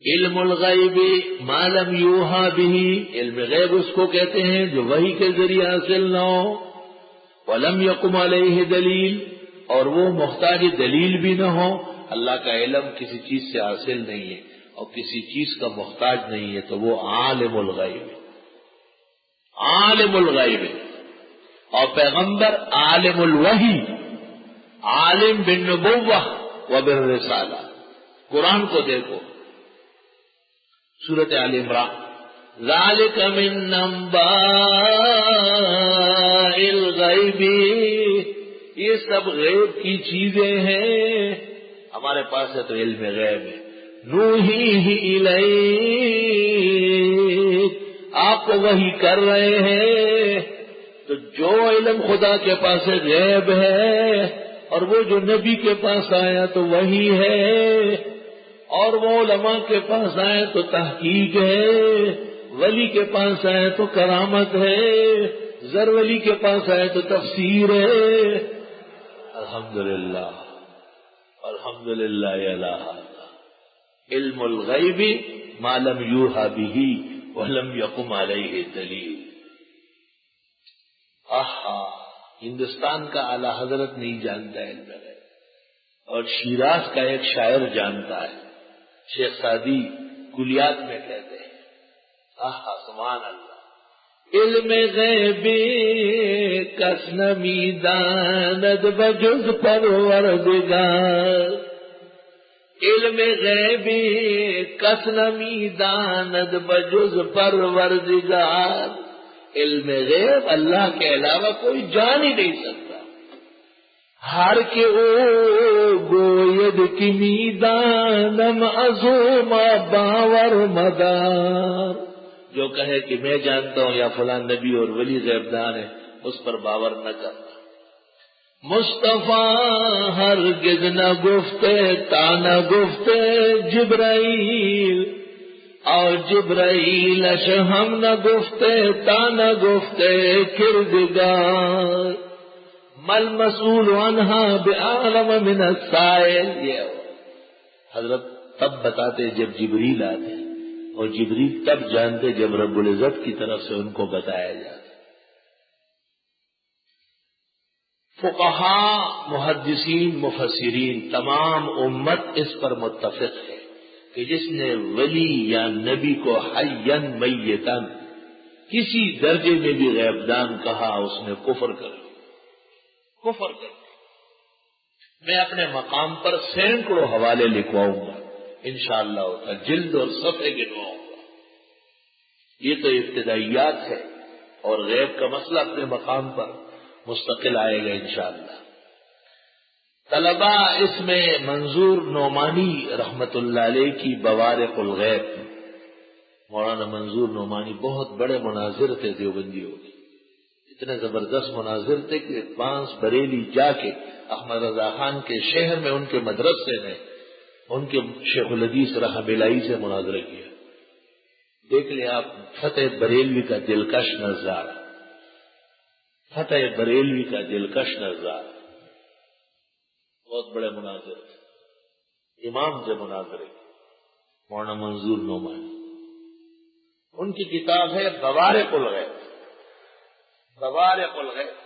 علم الغیب ما لم یوحى به، علم غیب اس کو کہتے ہیں جو وحی کے ذریعے حاصل نہ ہو، ولم یقم علیہ دلیل، اور وہ محتاج دلیل بھی نہ ہو۔ اللہ کا علم کسی چیز سے حاصل نہیں ہے اور کسی چیز کا محتاج نہیں ہے، تو وہ عالم الغیب ہے، عالم الغیب ہے۔ اور پیغمبر عالم الوحی، عالم بالنبوہ و بالرسالہ۔ قرآن کو دیکھو، سورۃ آل عمران، ذالک من انباء الغیب، یہ سب غیب کی چیزیں ہیں، ہمارے پاس ہے تو علم غیب ہے۔ نوحیہ الیک، آپ کو وحی کر رہے ہیں، تو جو علم خدا کے پاس غیب ہے، اور وہ جو نبی کے پاس آیا تو وہی ہے، اور وہ علماء کے پاس آئے تو تحقیق ہے، ولی کے پاس آئے تو کرامت ہے، زر ولی کے پاس آئے تو تفسیر ہے۔ الحمدللہ الحمدللہ الہ علم الغیب ما لم یوحى به ولم یقم علیہ دلیل۔ ہندوستان کا اعلی حضرت نہیں جانتا ہے علم غیب، اور شیراز کا ایک شاعر جانتا ہے، شیخ سعدی کلیات میں کہتے ہیں، سبحان اللہ، علم غیب کس نمی داند بجز پروردگار، علم غیب کس نمی داند بجز پروردگار، علم غیب اللہ کے علاوہ کوئی جان ہی نہیں سکتا۔ ہر کے او گوید کی میدانم ازوما باور مدار، جو کہے کہ میں جانتا ہوں یا فلاں نبی اور ولی غیب دان ہے، اس پر باور نہ کرنا۔ مصطفیٰ ہرگز نہ گفتے تا نہ گفتے جبرائیل، اور جبرائیل ہم نہ گفتے تا نہ گفتے کردگار، مل مسئول عنہا بعالم من السائل۔ یہ حضرت تب بتاتے جب جبریل آتے، اور جبریل تب جانتے جب رب العزت کی طرف سے ان کو بتایا جاتا۔ فقہاء، محدثین، مفسرین، تمام امت اس پر متفق ہے کہ جس نے ولی یا نبی کو حیاً میتاً کسی درجے میں بھی غیب دان کہا، اس نے کفر کر کفر کر۔ میں اپنے مقام پر سینکڑوں حوالے لکھواؤں گا انشاءاللہ، جلد اور صفحے گنواؤں گا۔ یہ تو ابتدائیات ہے، اور غیب کا مسئلہ اپنے مقام پر مستقل آئے گا انشاءاللہ۔ طلباء اس میں منظور نعمانی رحمت اللہ علیہ کی بوارق الغیب، مولانا منظور نعمانی بہت بڑے مناظر تھے دیوبندیوں کے، اتنے زبردست مناظر تھے کہ پانس بریلی جا کے احمد رضا خان کے شہر میں ان کے مدرسے نے ان کے شیخ الحدیث رحمۃ اللہ سے مناظرہ کیا۔ دیکھ لیں آپ فتح بریلوی کا دلکش نظارہ، فتح بریلوی کا دلکش نظارہ، بہت بڑے مناظر تھے، امام سے مناظرے مولانا منظور نعمانی۔ ان کی کتاب ہے بوارق الغیب، بوارق الغیب۔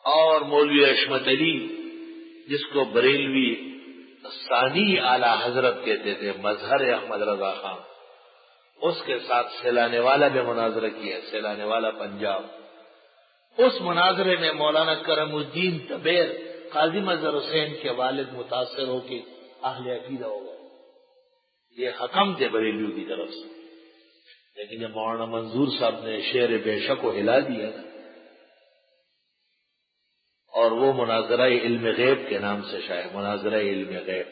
اور مولوی عصمت علی جس کو بریلوی ثانی اعلی حضرت کہتے تھے، مظہر احمد رضا خان، اس کے ساتھ سیلانے والا میں مناظرہ کیا، سیلانے والا پنجاب۔ اس مناظرے میں مولانا کرم الدین تبیر قاضی مظہر حسین کے والد متاثر ہو کے اہل عقیدہ ہو گئے، یہ حکم تھے بریلیوں کی طرف سے، لیکن یہ مولانا منظور صاحب نے شعر بے شک کو ہلا دیا، اور وہ مناظرہ علم غیب کے نام سے شائع، مناظرہ علم غیب۔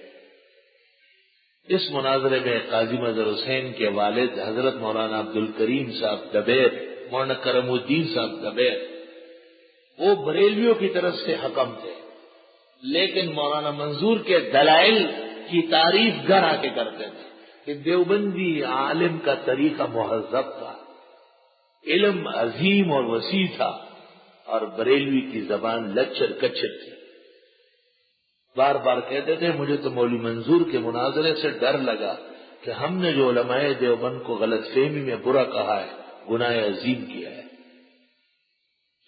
اس مناظرے میں قاضی مظہر حسین کے والد حضرت مولانا عبد الکریم صاحب دبیر، مولانا کرم الدین صاحب دبیر، وہ بریلویوں کی طرف سے حکم تھے، لیکن مولانا منظور کے دلائل کی تعریف گھر آ کے کرتے تھے کہ دیوبندی عالم کا طریقہ مہذب تھا، علم عظیم اور وسیع تھا، اور بریلوی کی زبان لچر کچر تھی۔ بار بار کہتے تھے مجھے تو مولوی منظور کے مناظرے سے ڈر لگا کہ ہم نے جو علماء دیوبند کو غلط فہمی میں برا کہا ہے گناہ عظیم کیا ہے۔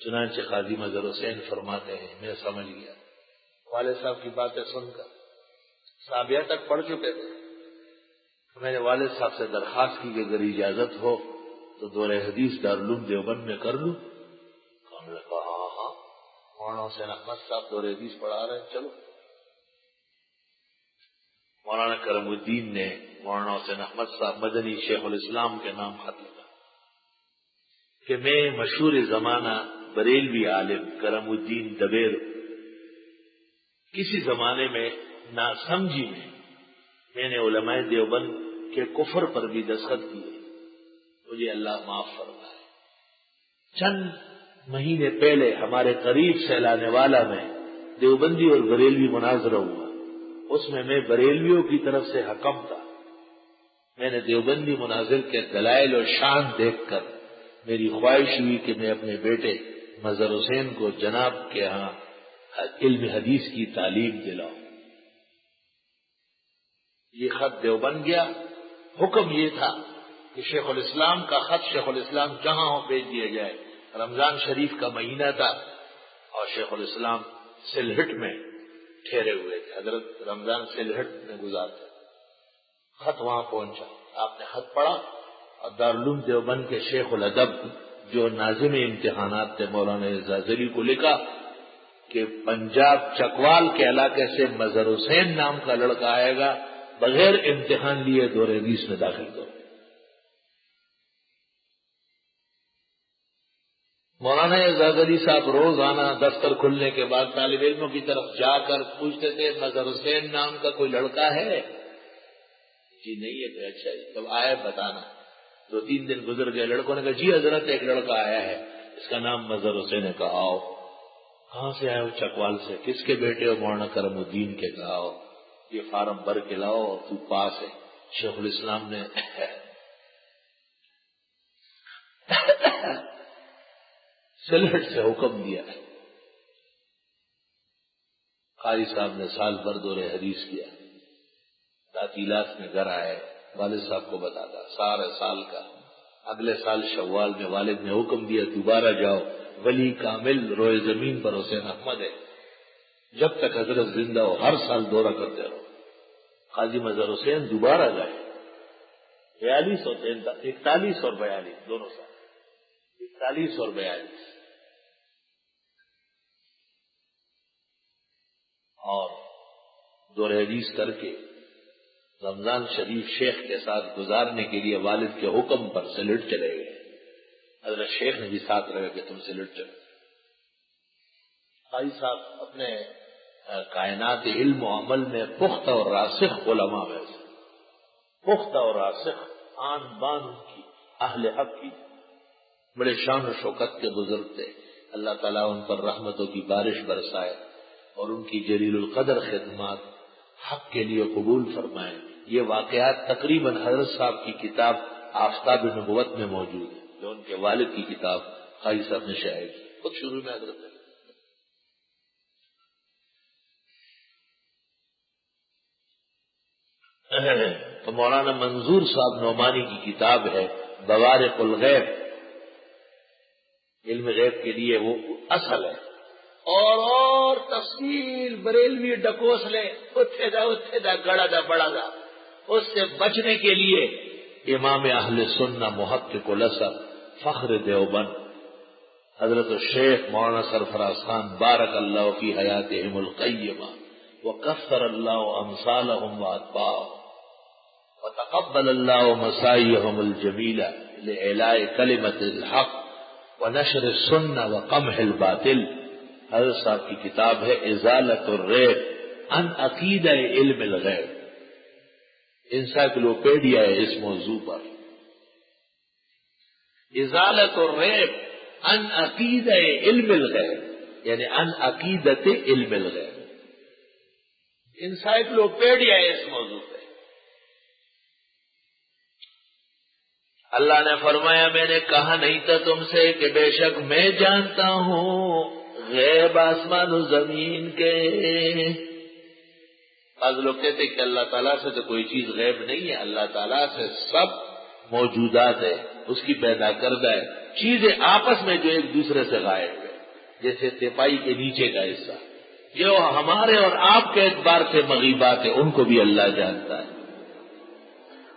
چنانچہ قاضی مظہر حسین فرماتے ہیں میں سمجھ گیا، والد صاحب کی باتیں سن کر صحابیہ تک پڑھ چکے تھے، میں نے والد صاحب سے درخواست کی کہ اگر اجازت ہو تو دورہ حدیث دارالعلوم دیوبند میں کر لوں۔ انہوں نے کہا ہاں مولانا حسین احمد صاحب دورہ حدیث پڑھا رہے ہیں، چلو۔ مولانا کرم الدین نے مولانا حسین احمد صاحب مدنی شیخ الاسلام کے نام خط لکھا کہ میں مشہور زمانہ بریلوی عالم کرم الدین دبیر کسی زمانے میں ناسمجھی میں نے علماء دیوبند کے کفر پر بھی دستخط کیے، مجھے اللہ معاف فرمائے۔ چند مہینے پہلے ہمارے قریب سیلانے والا میں دیوبندی اور بریلوی مناظرہ ہوا، اس میں بریلویوں کی طرف سے حکم تھا۔ میں نے دیوبندی مناظر کے دلائل اور شان دیکھ کر میری خواہش ہوئی کہ میں اپنے بیٹے مظہر حسین کو جناب کے ہاں علم حدیث کی تعلیم دلاؤں۔ یہ خط دیوبند گیا، حکم یہ تھا کہ شیخ الاسلام کا خط شیخ الاسلام جہاں ہو بھیج دیا جائے۔ رمضان شریف کا مہینہ تھا اور شیخ الاسلام سلہٹ میں ٹھہرے ہوئے تھے، حضرت رمضان سلہٹ میں گزارتے، خط وہاں پہنچا، آپ نے خط پڑھا اور دارالعلوم دیوبند کے شیخ الادب جو ناظم امتحانات تھے مولانا اعزاز علی کو لکھا کہ پنجاب چکوال کے علاقے سے مظہر حسین نام کا لڑکا آئے گا، بغیر امتحان لیے دورہ حدیث میں داخل کرو۔ مولانا اعزاز علی صاحب روزانہ دفتر کھلنے کے بعد طالب علموں کی طرف جا کر پوچھتے تھے مظہر حسین نام کا کوئی لڑکا ہے؟ جی نہیں ہے کہ اچھا جی تب آئے بتانا۔ 2-3 دن گزر گئے، لڑکوں نے کہا جی حضرت ایک لڑکا آیا ہے، اس کا نام مظہر حسین ہے۔ کہا آؤ۔ کہاں سے آئے ہو؟ چکوال سے۔ کس کے بیٹے ہو؟ مولانا کرم الدین کے۔ کہا آؤ یہ فارم بھر کے لاؤ اور تو پاس ہے۔ شیخ الاسلام نے سلہٹ سے حکم دیا، قاری صاحب نے سال بھر دورہ حدیث کیا، تعطیلات میں گھر آئے، والد صاحب کو بتاتا سارے سال کا۔ اگلے سال شوال میں والد نے حکم دیا دوبارہ جاؤ، ولی کامل روئے زمین پر حسین احمد ہے، جب تک حضرت زندہ ہو ہر سال دورہ کرتے رہو۔ قاضی مظہر حسین دوبارہ گئے، 41 اور 42 دونوں سال، 41 اور 42، اور دورہ حدیث کر کے رمضان شریف شیخ کے ساتھ گزارنے کے لیے والد کے حکم پر سلٹ چلے گئے۔ حضرت شیخ نے بھی ساتھ رہے کہ تم سلٹ چلو۔ قاضی صاحب اپنے کائنات علم و عمل میں پختہ اور راسخ علماء میں سے، پختہ اور راسخ آن بان کی اہل حق کی، بڑے شان و شوکت کے بزرگ تھے۔ اللہ تعالیٰ ان پر رحمتوں کی بارش برسائے اور ان کی جلیل القدر خدمات حق کے لیے قبول فرمائے۔ یہ واقعات تقریباً حضرت صاحب کی کتاب آفتاب نبوت میں موجود ہے، جو ان کے والد کی کتاب قاضی صاحب نے شائع کی، خود شروع میں حضرت نے۔ تو مولانا منظور صاحب نعمانی کی کتاب ہے بوارق الغیب، علم غیب کے لیے وہ اصل ہے، اور تفصیل بریلوی ڈکوس لے اتھے دا گڑا دا بڑا دا، اس سے بچنے کے لیے امام اہل سنہ محقق الاسر فخر دیوبند حضرت الشیخ مولانا سرفراز خان بارک اللہ فی حیاتہم القیمہ وکثر اللہ امثالہم واتباعہم وتقبل اللہ مساعیہم الجمیلہ لإعلاء کلمۃ الحق ونشر السنہ وقمح الباطل۔ حضرت صاحب کی کتاب ہے ازالت الریب عن عقیدہ علم الغیب، انسائکلوپیڈیا ہے اس موضوع پر، ازالت الریب عن عقیدہ علم الغیب، یعنی عن عقیدت علم الغیب، انسائکلوپیڈیا ہے اس موضوع پہ۔ اللہ نے فرمایا میں نے کہا نہیں تھا تم سے کہ بے شک میں جانتا ہوں غیب آسمان و زمین کے، بعض لوگ کہتے ہیں کہ اللہ تعالیٰ سے تو کوئی چیز غیب نہیں ہے، اللہ تعالیٰ سے سب موجودات ہے، اس کی پیدا کردہ ہے، چیزیں آپس میں جو ایک دوسرے سے غائب ہے، جیسے تیپائی کے نیچے کا حصہ، جو ہمارے اور آپ کے اعتبار سے مغیبات ہیں ان کو بھی اللہ جانتا ہے۔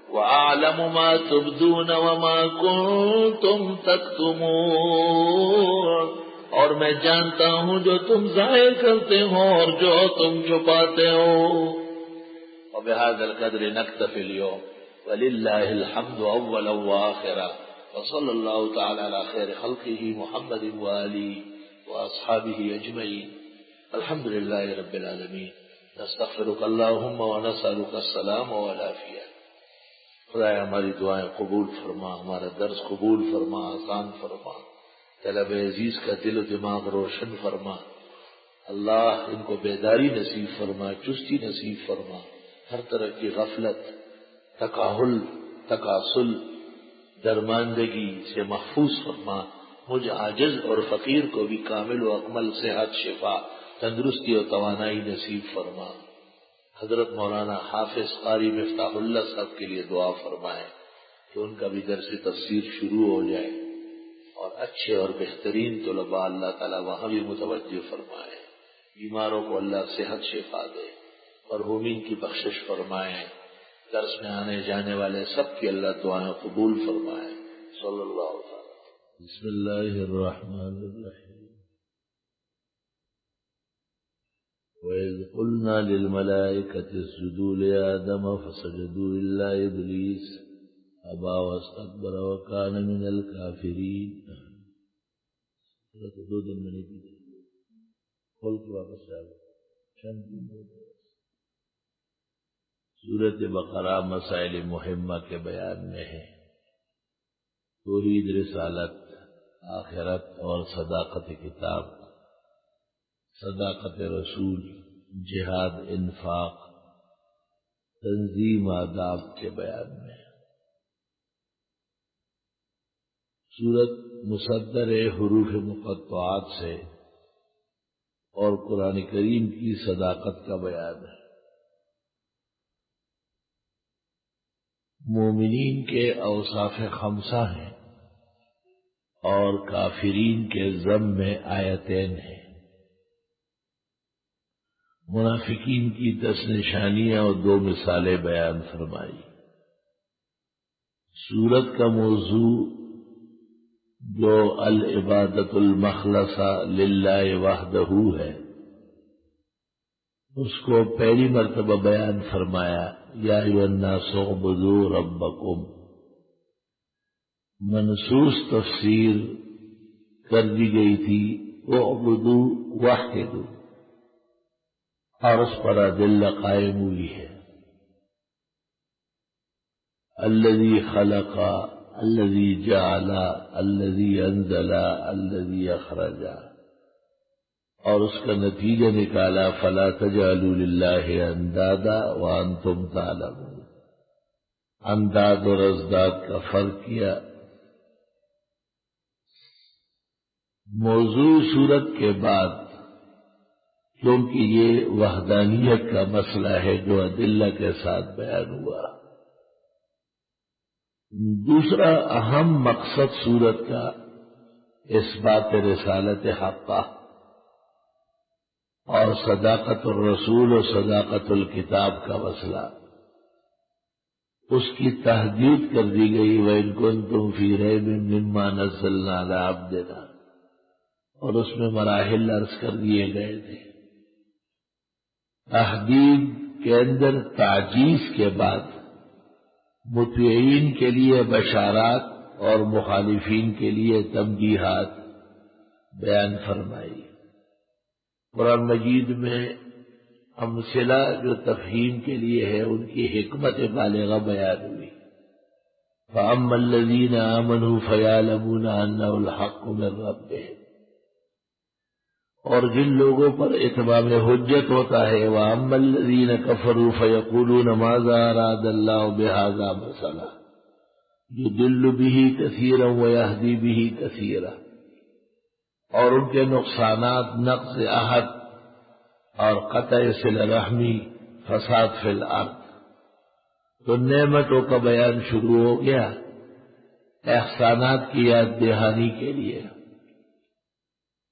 وَأَعْلَمُ مَا تُبْدُونَ وَمَا كُنتُمْ تَكْتُمُونَ، اور میں جانتا ہوں جو تم ظاہر کرتے ہو اور جو تم چھپاتے ہو۔ وَبِهَذَا الْقَدْرِ نَكْتَفِي الْيَوْمَ وَلِلَّهِ الْحَمْدُ أَوَّلًا وَآخِرًا وصلی اللہ تعالی علی خیر خلقہ محمد وآلہ واصحابہ اجمعین الحمد للہ رب العالمین نستغفرک اللہم ونسألک السلام والعافیہ۔ خدایا ہماری دعائیں قبول فرما، ہمارا درس قبول فرما، آسان فرما، طلب عزیز کا دل و دماغ روشن فرما، اللہ ان کو بیداری نصیب فرما، چستی نصیب فرما، ہر طرح کی غفلت، تکاہل، تکاسل، درماندگی سے محفوظ فرما، مجھ عاجز اور فقیر کو بھی کامل و اکمل صحت، شفا، تندرستی اور توانائی نصیب فرما۔ حضرت مولانا حافظ قاری مفتاح اللہ صاحب کے لیے دعا فرمائے کہ ان کا بھی درس تفسیر شروع ہو جائے اور اچھے اور بہترین طلباء اللہ تعالیٰ وہاں بھی متوجہ فرمائے، بیماروں کو اللہ صحت شفا دے اور مرحومین کی بخشش فرمائے، درس میں آنے جانے والے سب کی اللہ دعائیں قبول فرمائے۔ صلی اللہ تعالی۔ بسم اللہ الرحمن الرحیم۔ وَإِذْ قُلْنَا لِلْمَلَائِكَةِ اسْجُدُوا لِآدَمَ فَسَجَدُوا إِلَّا إِبْلِيسَ أَبَى وَاسْتَكْبَرَ وَكَانَ مِنَ الْكَافِرِينَ۔ دو دن میں نہیں کی کھول کے واپس جاؤ۔ سورۃ بقرہ مسائل مہمہ کے بیان میں ہے، توحید، رسالت، آخرت اور صداقت کتاب، صداقت رسول، جہاد، انفاق، تنظیم، آداب کے بیان میں۔ سورت مصدر حروف مقطعات سے اور قرآن کریم کی صداقت کا بیان ہے۔ مومنین کے اوصاف خمسہ ہیں اور کافرین کے ذم میں آیتین ہیں۔ منافقین کی 10 نشانیاں اور 2 مثالیں بیان فرمائی۔ سورت کا موضوع جو العبادت المخلصہ للہ وحدہ ہے، اس کو پہلی مرتبہ بیان فرمایا، یا ایھا الناس اعبدوا ربکم۔ منصوص تفسیر کر دی گئی تھی اعبدوا وحدوا، اور اس پر ادلہ قائم ہوئی ہے۔ الذی خلق، الذی جعل، الذی انزل، الذی اخرج، اور اس کا نتیجہ نکالا فلا تجعلوا للہ اندادا وانتم تعلمون۔ انداد اور ازداد کا فرق کیا۔ موضوع صورت کے بعد، کیونکہ یہ وحدانیت کا مسئلہ ہے جو ادلہ کے ساتھ بیان ہوا، دوسرا اہم مقصد صورت کا اثبات رسالت حقہ اور صداقت الرسول و صداقت الکتاب کا مسئلہ، اس کی تحدید کر دی گئی وَإِن كُنتُمْ فِي رَيْبٍ مِّمَّا نَزَّلْنَا عَلَىٰ عَبْدِنَا، اور اس میں مراحل عرض کر دیے گئے تھے۔ تحدید کے اندر تعجیز کے بعد مطیعین کے لیے بشارات اور مخالفین کے لیے تنبیہات بیان فرمائی۔ قرآن مجید میں امثلہ جو تفہیم کے لیے ہے ان کی حکمت بالغہ بیان ہوئی۔ فَأَمَّا الَّذِينَ آمَنُوا فَيَعْلَمُونَ أَنَّهُ الْحَقُّ مِن رَّبِّهِمْ، اور جن لوگوں پر اتمام حجت ہوتا ہے، وَأَمَّا الَّذِينَ كَفَرُوا فَيَقُولُونَ مَاذَا أَرَادَ اللَّهُ بِهَٰذَا مَثَلًا يُضِلُّ بِهِ كَثِيرًا وَيَهْدِي بِهِ كَثِيرًا، اور ان کے نقصانات نقض عہد اور قطع صلہ رحمی، فساد فی الارض، تو نعمتوں کا بیان شروع ہو گیا احسانات کی یاد دہانی کے لیے۔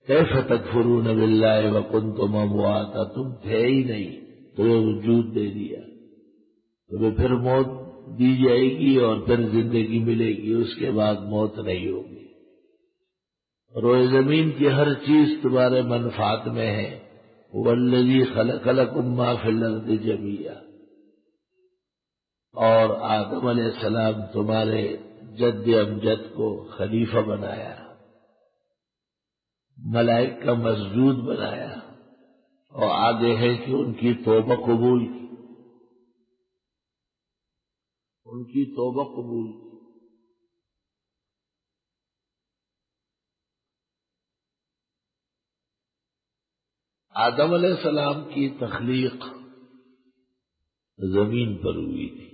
کیف تکفرون باللہ وکنتم امواتا، تم تھے ہی نہیں، تمہیں وجود دے دیا، تمہیں پھر موت دی جائے گی اور پھر زندگی ملے گی، اس کے بعد موت نہیں ہوگی۔ روئے زمین کی ہر چیز تمہارے منفعت میں ہے۔ والذی خلق لکم ما فی الارض جمیعا، اور آدم علیہ السلام تمہارے جد امجد کو خلیفہ بنایا، ملائک کا مسجود بنایا، اور آگے ہے کہ ان کی توبہ قبول کی، ان کی توبہ قبول کی۔ آدم علیہ السلام کی تخلیق زمین پر ہوئی تھی،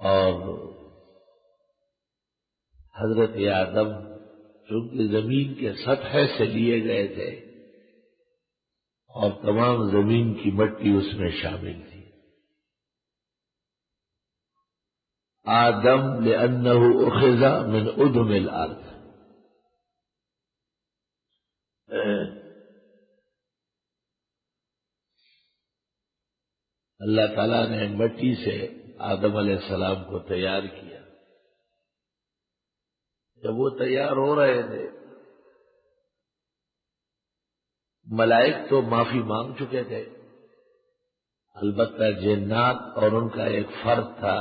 اور حضرت آدم چونکہ زمین کے سطح سے لیے گئے تھے اور تمام زمین کی مٹی اس میں شامل تھی۔ آدم لأنہ اخذ من ادم الارض، اللہ تعالیٰ نے مٹی سے آدم علیہ السلام کو تیار کیا۔ جب وہ تیار ہو رہے تھے، ملائک تو معافی مانگ چکے تھے، البتہ جنات اور ان کا ایک فرد تھا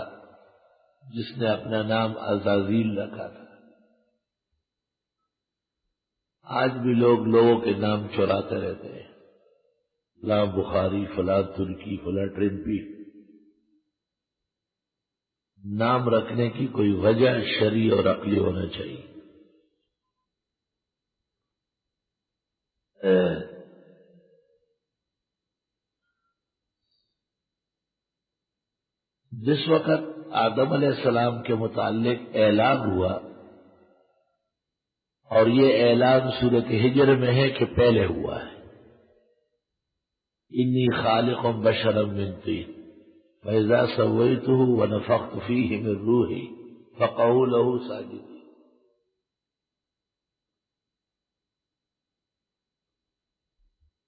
جس نے اپنا نام عزازیل رکھا تھا۔ آج بھی لوگ لوگوں کے نام چراتے رہتے ہیں، فلاں بخاری، فلاں ترکی، فلاں ٹرمپی۔ نام رکھنے کی کوئی وجہ شرعی اور عقلی ہونا چاہیے۔ جس وقت آدم علیہ السلام کے متعلق اعلان ہوا، اور یہ اعلان سورۃ ہجر میں ہے کہ پہلے ہوا ہے، انی خالق بشرا من طین فاذا سویتہ ونفخت فیہ من روحی فقعوا لہ ساجدین۔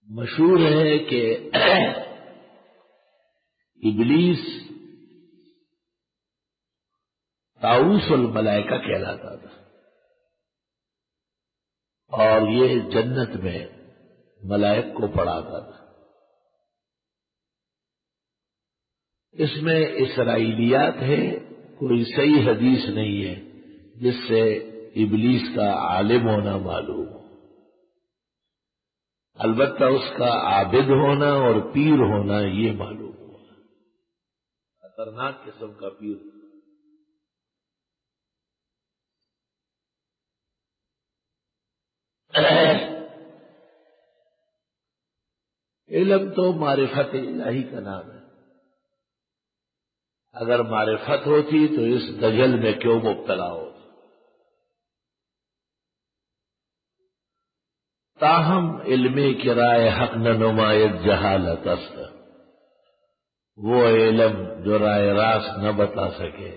مشہور ہے کہ ابلیس طاؤوس الملائکہ کہلاتا تھا، اور یہ جنت میں ملائک کو پڑھاتا تھا۔ اس میں اسرائیلیات ہے، کوئی صحیح حدیث نہیں ہے جس سے ابلیس کا عالم ہونا معلوم ہو، البتہ اس کا عابد ہونا اور پیر ہونا یہ معلوم ہوا، خطرناک قسم کا پیر۔ علم تو معرفت الہی کا نام ہے، اگر معرفت ہوتی تو اس دجل میں کیوں مبتلا ہوتا؟ تاہم علم کرائے حق نہ نمایت جہالت است، وہ علم جو رائے راست نہ بتا سکے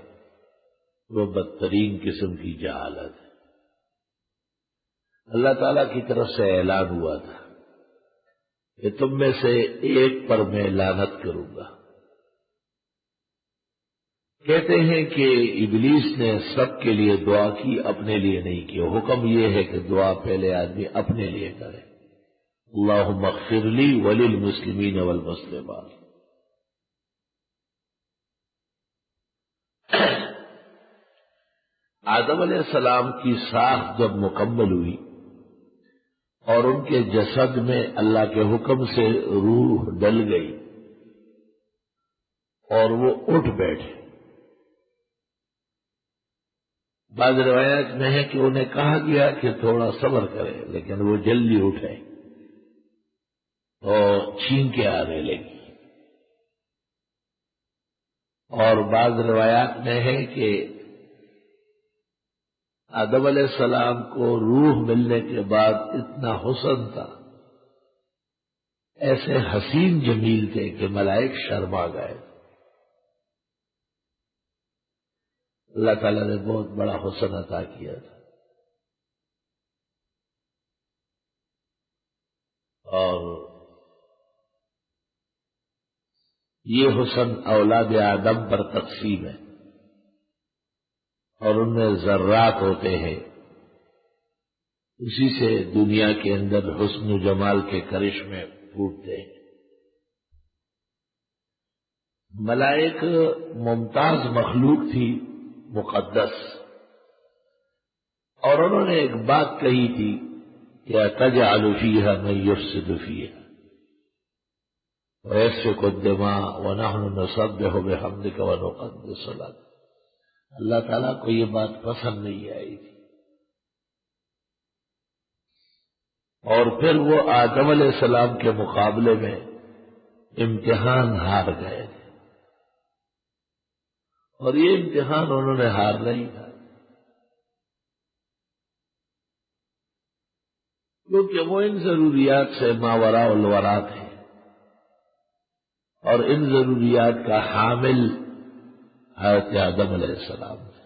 وہ بدترین قسم کی جہالت ہے۔ اللہ تعالی کی طرف سے اعلان ہوا تھا کہ تم میں سے ایک پر میں لعنت کروں گا۔ کہتے ہیں کہ ابلیس نے سب کے لیے دعا کی، اپنے لیے نہیں کی۔ حکم یہ ہے کہ دعا پہلے آدمی اپنے لیے کرے، اللہم اغفر لی وللمسلمین والمسلمات۔ آدم علیہ السلام کی ساخت جب مکمل ہوئی اور ان کے جسد میں اللہ کے حکم سے روح ڈل گئی اور وہ اٹھ بیٹھے، بعض روایات میں ہے کہ انہیں کہا گیا کہ تھوڑا صبر کرے، لیکن وہ جلدی اٹھے اور چھینکیں آنے لگی، اور بعض روایات میں ہے کہ آدم علیہ السلام کو روح ملنے کے بعد اتنا حسن تھا ایسے حسین جمیل تھے کہ ملائک شرما گئے. اللہ تعالیٰ نے بہت بڑا حسن عطا کیا تھا. اور یہ حسن اولاد آدم پر تقسیم ہے، اور ان میں ذرات ہوتے ہیں، اسی سے دنیا کے اندر حسن و جمال کے کرشمے پھوٹتے ہیں. ملائک ممتاز مخلوق تھی، مقدس، اور انہوں نے ایک بات کہی تھی کہ تجعل فیہا من یفسد فیہا ویسفک الدماء ونحن نسبح بحمدک ونقدس لک. اللہ تعالیٰ کو یہ بات پسند نہیں آئی تھی، اور پھر وہ آدم علیہ السلام کے مقابلے میں امتحان ہار گئے تھے، اور یہ امتحان انہوں نے ہارنا ہی تھا، کیونکہ وہ ان ضروریات سے ماوراء الورا تھے، اور ان ضروریات کا حامل حضرت آدم علیہ السلام تھے.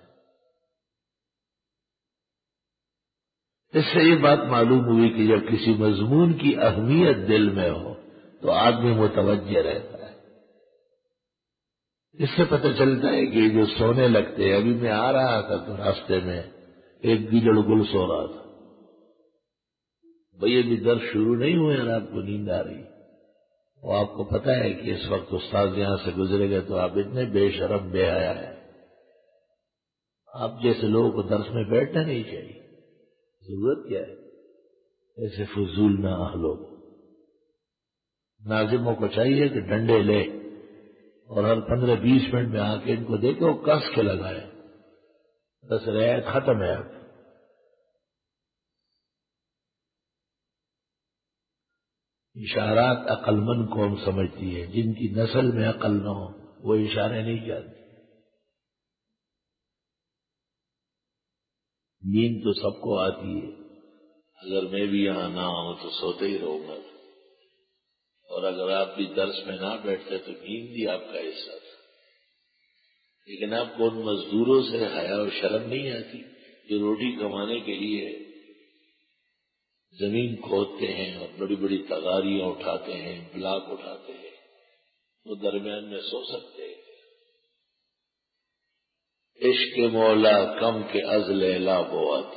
اس سے یہ بات معلوم ہوئی کہ جب کسی مضمون کی اہمیت دل میں ہو تو آدمی متوجہ رہتا ہے. اس سے پتہ چلتا ہے کہ جو سونے لگتے ہیں، ابھی میں آ رہا تھا تو راستے میں ایک گیدڑ گل سو رہا تھا. بھئی ابھی درس شروع نہیں ہوئے اور آپ کو نیند آ رہی، وہ آپ کو پتا ہے کہ اس وقت استاد یہاں سے گزرے گئے تو آپ اتنے بے شرم بے حیا ہیں. آپ جیسے لوگوں کو درس میں بیٹھنا نہیں چاہیے. ضرورت کیا ہے ایسے فضول نہ لوگ. ناظموں کو چاہیے کہ ڈنڈے لے اور ہر 15-20 منٹ میں آ کے ان کو دیکھو وہ کس کے لگائے. بس رعایت ختم ہے. اب اشارات عقل مند قوم سمجھتی ہے، جن کی نسل میں عقل نہ ہو وہ اشارے نہیں جانتے. نیند تو سب کو آتی ہے، اگر میں بھی یہاں نہ آؤں تو سوتے ہی رہوں گا، اور اگر آپ بھی درس میں نہ بیٹھتے تو نیند بھی آپ کا حصہ تھا. لیکن آپ کو ان مزدوروں سے حیا اور شرم نہیں آتی جو روٹی کمانے کے لیے زمین کھودتے ہیں اور بڑی بڑی تغاریاں اٹھاتے ہیں، بلاک اٹھاتے ہیں، وہ درمیان میں سو سکتے ہیں. عشق مولا کم کے از لیلا بوت،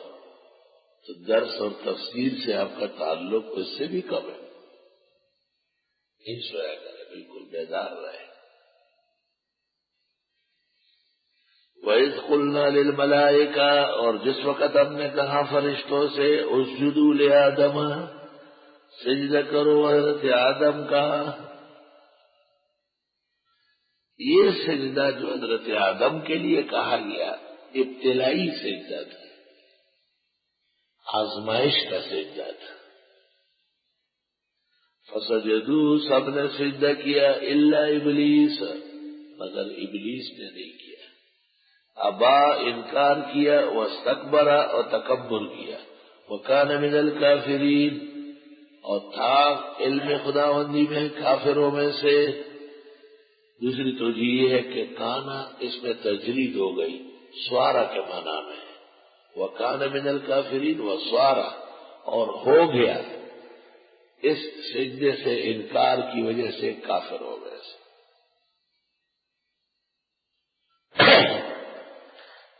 تو درس اور تفسیر سے آپ کا تعلق اس سے بھی کم ہے. نہیں سویا کرے، بالکل بیدار رہے. وَإِذْ قُلْنَا لِلْمَلَائِكَةِ، اور جس وقت ہم نے کہا فرشتوں سے اسجدوا لآدم، سجدہ کرو حضرت آدم کا. یہ سجدہ جو حضرت آدم کے لیے کہا گیا ابتلائی سجدہ تھا، آزمائش کا سجدہ تھا. فسجدوا، سب نے سجدہ کیا، الا ابلیس، مگر ابلیس نے نہیں کیا. ابا، انکار کیا، واستکبر، اور تکبر کیا. وکان من الکافرین، اور تھا علم خداوندی میں کافروں میں سے. دوسری توجہ یہ ہے کہ کانا اس میں تجرید ہو گئی، سوارا کے معنی میں. وکان من الکافرین وسوارا، اور ہو گیا اس سجدے سے انکار کی وجہ سے کافر ہو گئے.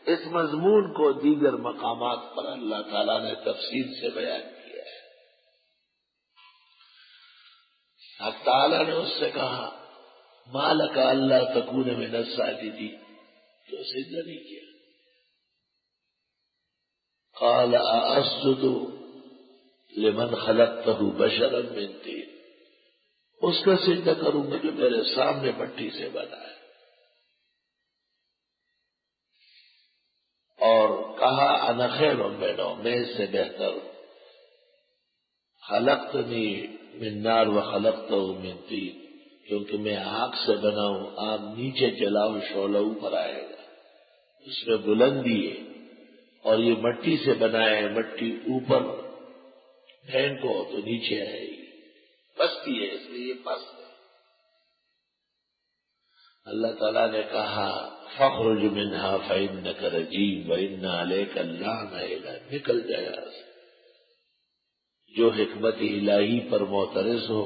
اس مضمون کو دیگر مقامات پر اللہ تعالیٰ نے تفصیل سے بیان کیا ہے. حق تعالیٰ نے اس سے کہا ما لک الا تکون من الساجدین، تو سجدہ نہیں کیا. قال ااسجد لمن خلقته بشرا من طین، اس کا سجدہ کروں گا جو میرے سامنے مٹی سے بنا ہے. اور کہا انا خیر منہ، میں اس سے بہتر ہوں. خلقتنی من نار وخلقتہ من طین، کیونکہ میں آگ سے بنا ہوں، آگ نیچے جلاؤ، شعلہ اوپر آئے گا، اس میں بلندی ہے. اور یہ مٹی سے بنا ہے، مٹی اوپر پھینکو تو نیچے آئے گی. پستی ہے اس لیے یہ پست ہے۔ اللہ تعالیٰ نے کہا فَاخْرُجْ مِنْهَا فَإِنَّكَ رَجِيمٌ وَإِنَّ عَلَيْكَ اللَّعْنَ، نکل جائے یہاں سے۔ جو حکمت الہی پر معترض ہو،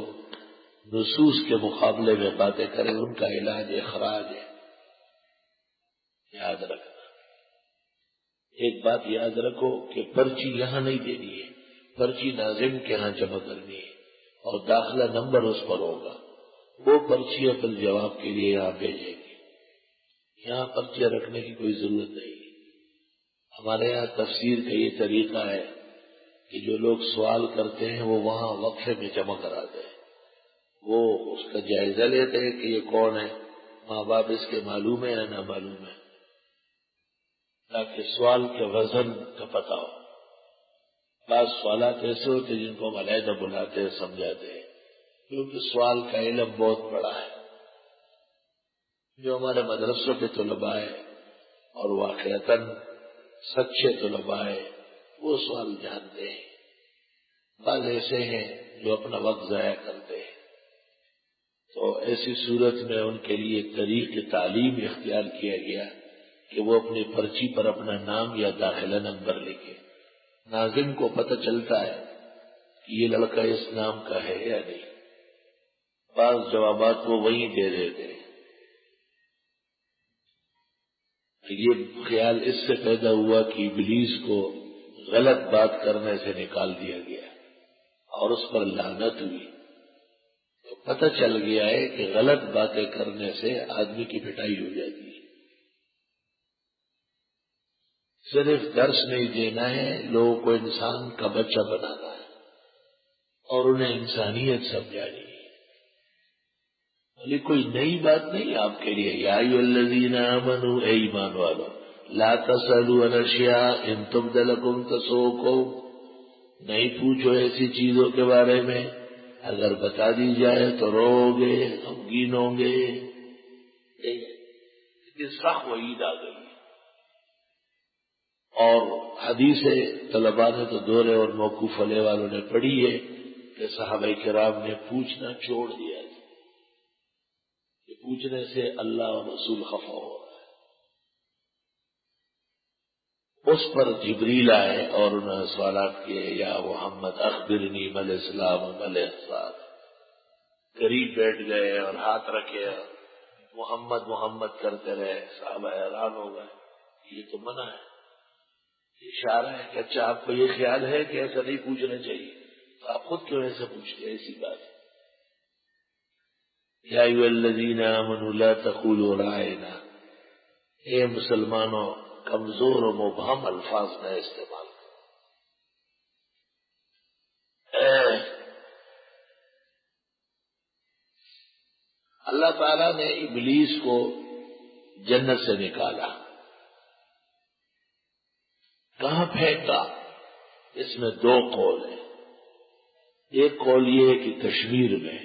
نصوص کے مقابلے میں باتیں کرے، ان کا علاج اخراج ہے۔ یاد رکھنا، ایک بات یاد رکھو کہ پرچی یہاں نہیں دینی ہے، پرچی ناظم کے ہاں جمع کرنی ہے اور داخلہ نمبر اس پر ہوگا، وہ پرچی اپنے جواب کے لیے یہاں بھیجیں گے۔ یہاں پرچیاں رکھنے کی کوئی ضرورت نہیں۔ ہمارے یہاں تفسیر کا یہ طریقہ ہے کہ جو لوگ سوال کرتے ہیں وہ وہاں وقفے میں جمع کراتے ہیں، وہ اس کا جائزہ لیتے ہیں کہ یہ کون ہے، ماں باپ اس کے معلوم ہے یا نہ معلوم ہے، تاکہ سوال کے وزن کا پتہ ہو۔ بعض سوالات ایسے ہوتے ہیں جن کو ہم علیحدہ بلاتے ہیں، سمجھاتے ہیں، کیونکہ سوال کا علم بہت بڑا ہے۔ جو ہمارے مدرسوں کے طلباء ہیں اور واقعتاً سچے طلباء ہیں وہ سوال جانتے ہیں، بعض ایسے ہیں جو اپنا وقت ضائع کرتے ہیں، تو ایسی صورت میں ان کے لیے طریق تعلیم اختیار کیا گیا کہ وہ اپنی پرچی پر اپنا نام یا داخلہ نمبر لکھے۔ ناظم کو پتہ چلتا ہے کہ یہ لڑکا اس نام کا ہے یا نہیں۔ بعض جوابات وہ وہیں دے دیتے ہیں۔ یہ خیال اس سے پیدا ہوا کہ ابلیس کو غلط بات کرنے سے نکال دیا گیا اور اس پر لعنت ہوئی، تو پتہ چل گیا ہے کہ غلط باتیں کرنے سے آدمی کی پٹائی ہو جاتی ہے۔ صرف درس نہیں دینا ہے، لوگوں کو انسان کا بچہ بنانا ہے اور انہیں انسانیت سمجھانی ہے۔ کوئی نئی بات نہیں آپ کے لیے۔ یا ایھا الذین آمنوا، اے ایمان والو، لا تسألوا عن اشیاء ان تبد لکم تسؤکم، نہیں پوچھو ایسی چیزوں کے بارے میں اگر بتا دی جائے تو رو گے، غمگین ہوں گے۔ یہ سخت وعید آ گئی اور حدیث طلباء نے تو دورے اور موقوف علیہ والوں نے پڑھی ہے کہ صحابہ کرام نے پوچھنا چھوڑ دیا تھا، کہ پوچھنے سے اللہ اور رسول خفا ہو رہا ہے۔ اس پر جبریل آئے اور انہوں نے سوالات کیے، یا محمد اخبرنی مل اسلام مل احسان، قریب بیٹھ گئے اور ہاتھ رکھے محمد محمد کرتے رہے۔ صحابہ حیران ہو گئے، یہ تو منع ہے، اشارہ ہے کہ اچھا آپ کو یہ خیال ہے کہ ایسا نہیں پوچھنا چاہیے، تو آپ خود کیوں ایسے پوچھتے ہیں؟ ایسی بات ہے۔ یا ایھا الذین آمنوا لا تقولوا رائنا، اے مسلمانوں کمزور و مبہم الفاظ نہ استعمال کرو۔ اللہ تعالیٰ نے ابلیس کو جنت سے نکالا، کہاں پھینکا؟ اس میں دو قول ہیں۔ ایک قول یہ ہے کہ کشمیر میں،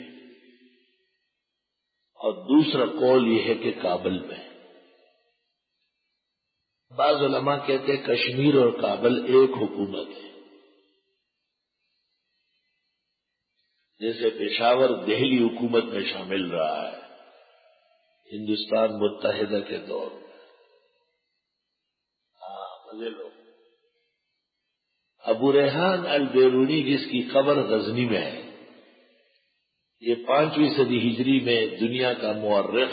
اور دوسرا قول یہ ہے کہ کابل میں۔ بعض علماء کہتے ہیں کشمیر اور کابل ایک حکومت ہے، جیسے پشاور دہلی حکومت میں شامل رہا ہے ہندوستان متحدہ کے دور میں۔ مزے لو۔ ابو ریحان البیرونی جس کی قبر غزنی میں ہے، یہ 5ویں صدی ہجری میں دنیا کا مورخ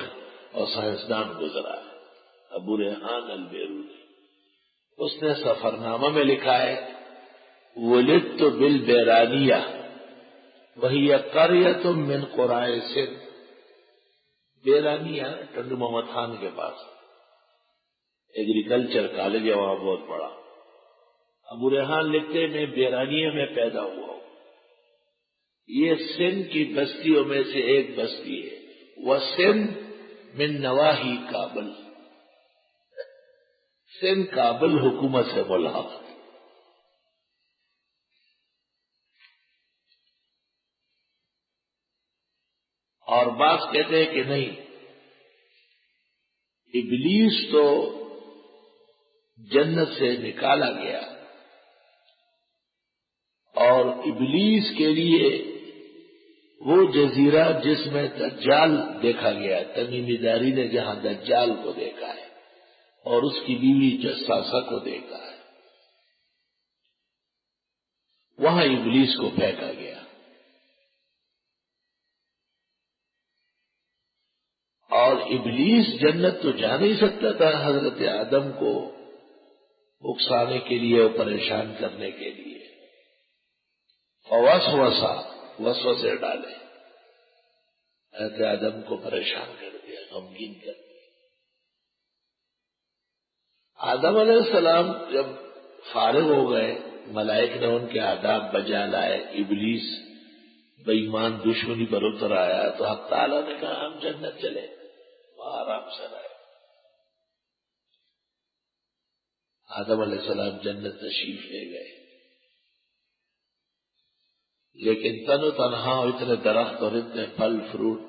اور سائنسدان گزرا ہے، ابو ریحان البیرونی۔ اس نے سفرنامہ میں لکھا ہے، ولدت بالبیرانیہ وہی قریۃ من قرائے سندھ۔ بیرانیہ ٹنڈو محمد خان کے پاس ایگریکلچر کالج ہے، وہاں بہت بڑا۔ ابو ریحان لکھتے میں بیرانیہ میں پیدا ہوا ہوں، یہ سندھ کی بستیوں میں سے ایک بستی ہے، وہ سندھ من نواحی کابل، سندھ کابل حکومت سے ملحق۔ اور بعض کہتے ہیں کہ نہیں، ابلیس تو جنت سے نکالا گیا اور ابلیس کے لیے وہ جزیرہ جس میں دجال دیکھا گیا، تمیمی داری نے جہاں دجال کو دیکھا ہے اور اس کی بیوی جساسہ کو دیکھا ہے، وہاں ابلیس کو پھینکا گیا۔ اور ابلیس جنت تو جا نہیں سکتا تھا حضرت آدم کو اکسانے کے لیے اور پریشان کرنے کے لیے، اور وسوسے ڈالے، حضرت آدم کو پریشان کر دیا، غمگین کر دیا۔ آدم علیہ السلام جب فارغ ہو گئے، ملائک نے ان کے آداب بجا لائے، ابلیس بے ایمان دشمنی پر اتر آیا، تو حق تعالیٰ نے کہا ہم جنت چلے، وہاں آرام سے رہے۔ آدم علیہ السلام جنت تشریف لے گئے، لیکن تن و تنہا اتنے درخت اور اتنے پھل فروٹ